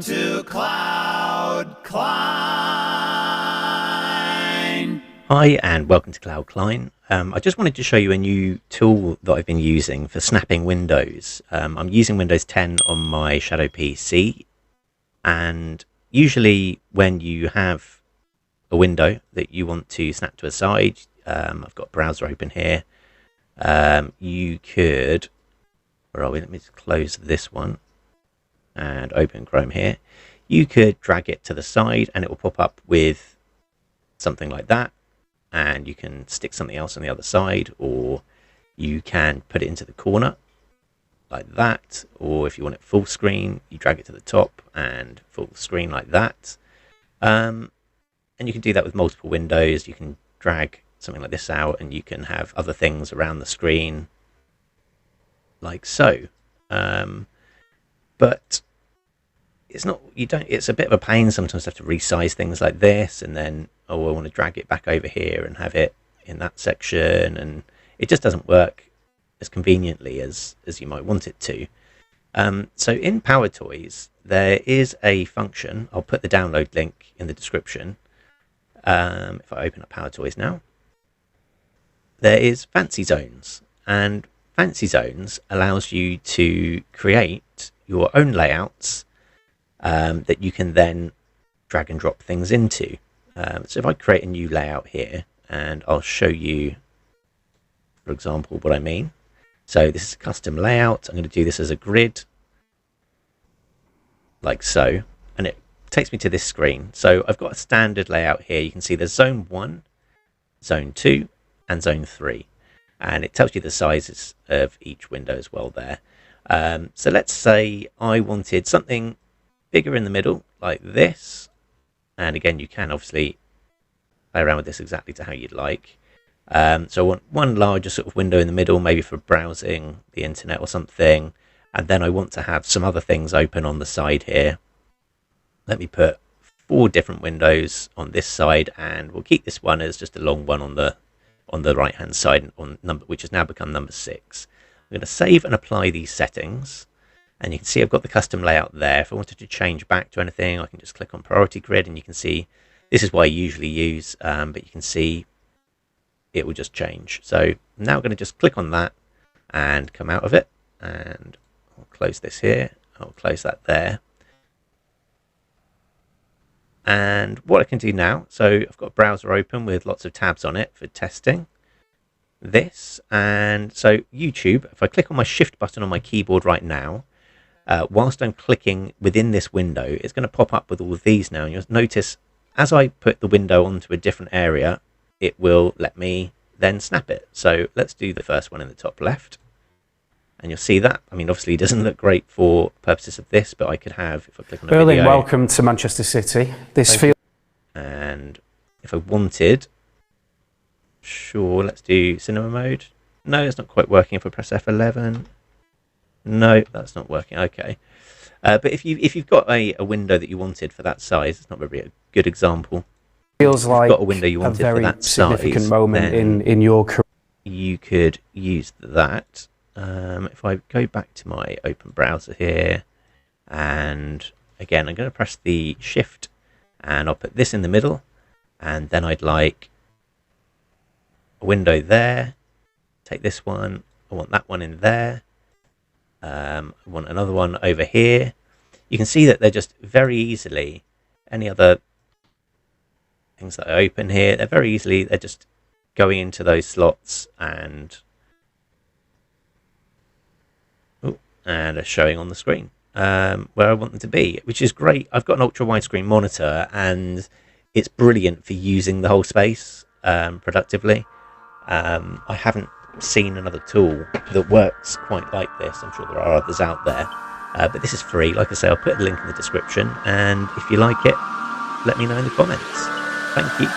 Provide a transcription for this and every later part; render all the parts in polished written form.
Welcome to Klein. Hi and welcome to Klein. I just wanted to show you a new tool that I've been using for snapping windows. I'm using Windows 10 on my Shadow PC, and usually when you have a window that you want to snap to a side, I've got a browser open here. You could, where are we? Let me just close this one and open Chrome here. You could drag it to the side and it will pop up with something like that, and you can stick something else on the other side, or you can put it into the corner like that, or if you want it full screen, you drag it to the top and full screen like that. And you can do that with multiple windows. You can drag something like this out and you can have other things around the screen like so. But it's not, it's a bit of a pain sometimes to have to resize things like this, and then, oh, I want to drag it back over here and have it in that section, and it just doesn't work as conveniently as you might want it to. So in Power Toys, there is a function. I'll put the download link in the description. If I open up Power Toys now, there is Fancy Zones, and Fancy Zones allows you to create your own layouts that you can then drag and drop things into. So if I create a new layout here, and I'll show you, for example, what I mean. So this is a custom layout. I'm going to do this as a grid, like so, and it takes me to this screen. So I've got a standard layout here. You can see there's Zone 1, Zone 2, and Zone 3. And it tells you the sizes of each window as well there. So let's say I wanted something bigger in the middle, like this. And again, you can obviously play around with this exactly to how you'd like. So I want one larger sort of window in the middle, maybe for browsing the internet or something. And then I want to have some other things open on the side here. Let me put 4 different windows on this side, and we'll keep this one as just a long one on the right hand side, which has now become number 6. I'm going to save and apply these settings, and you can see I've got the custom layout there. If I wanted to change back to anything, I can just click on priority grid, and you can see this is what I usually use, but you can see it will just change. So I'm now going to just click on that and come out of it, and I'll close this here. I'll close that there. And what I can do now, so I've got a browser open with lots of tabs on it for testing this. And so YouTube, if I click on my shift button on my keyboard right now, whilst I'm clicking within this window, it's going to pop up with all of these now. And you'll notice as I put the window onto a different area, it will let me then snap it. So let's do the first one in the top left. And you'll see that. I mean, obviously, it doesn't look great for purposes of this, but I could have, if I click on a Berlin, video, welcome to Manchester City. This feels. And if I wanted, sure, let's do cinema mode. No, it's not quite working. If I press F11, no, that's not working. Okay, but if you've got a window that you wanted for that size, it's not really a good example. Feels like got a window you wanted a very for that significant size, moment in your career. You could use that. If I go back to my open browser here, and again, I'm going to press the shift and I'll put this in the middle, and then I'd like a window there. Take this one. I want that one in there. I want another one over here. You can see that they're just very easily, any other things that I open here, they're just going into those slots and are showing on the screen where I want them to be, which is great. I've got an ultra widescreen monitor, and it's brilliant for using the whole space productively. I haven't seen another tool that works quite like this. I'm sure there are others out there, but this is free. Like I say, I'll put a link in the description, and if you like it, let me know in the comments. Thank you.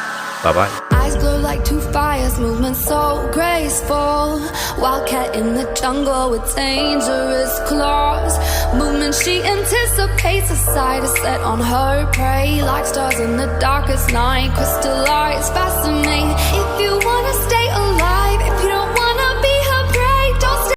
Bye-bye. Eyes glow like 2 fires, movement so graceful. Wildcat in the jungle with dangerous claws. Movement she anticipates, a sight is set on her prey. Like stars in the darkest night, crystallize, fascinate. If you wanna stay